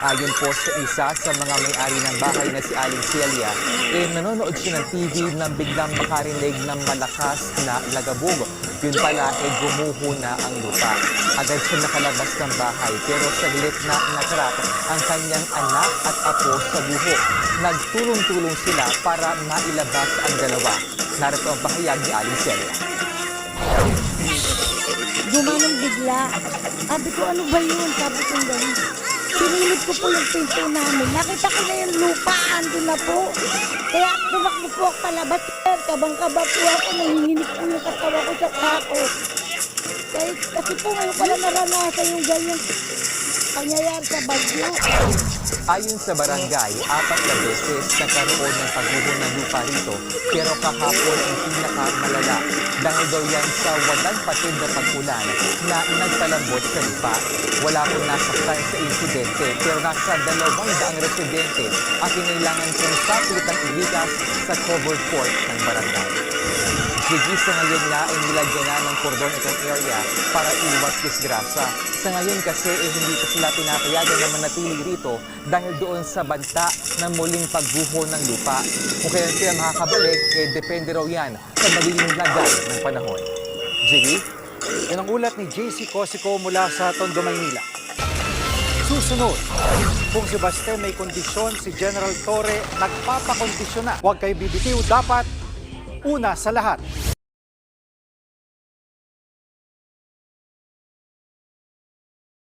Ayon po sa isa sa mga may-ari ng bahay na si Aling Celia, nanonood siya ng TV nang biglang makarinig ng malakas na lagabog. Yun pala gumuho na ang lupa. Agad siya nakalabas ng bahay pero saglit na natrap ang kanyang anak at apo sa buho. Nagtulong-tulong sila para mailabas ang dalawa. Narito ang pahayag ni Aling Celia. Gumanong bigla. Sabi ko, ano ba yun? Sabi ko ganun. Sinilip ko po yung pinto namin. Nakita ko na yung lupa. Andun na po. Kaya tumakbo po ako palabas. Kabang-kaba po ako. Nanginginig po yung katawa ko sa kako. Kasi po ngayon pala naranasan yung ganyan pangyayari sa bagyo. Ayon sa barangay, 4 na beses nagkaroon ng pagguho ng lupa rito pero kahapon ang pinakamalala dahil daw yan sa walang patid na pag-ulan na nagpalambot sa lupa. Wala pong nasaktan sa insidente pero nasa 200 residente ang kinailangan kong sapilitang iligas sa covered court ng barangay. Sa ngayon nga ay nilagyan na ng kordon itong area para iwas disgrasa. Sa ngayon kasi hindi pa sila pinapayagan na manatili rito dahil doon sa banta ng muling pagguho ng lupa. Kung kailan sila makakabalik, depende raw yan sa magiging lagay ng panahon. Jiggy? Yan ang ulat ni JC Cosico mula sa Tondo, Maynila. Susunod, kung si Baste may kondisyon, si General Torre nagpapakondisyon na. Huwag kayo bibitiw, dapat una sa lahat.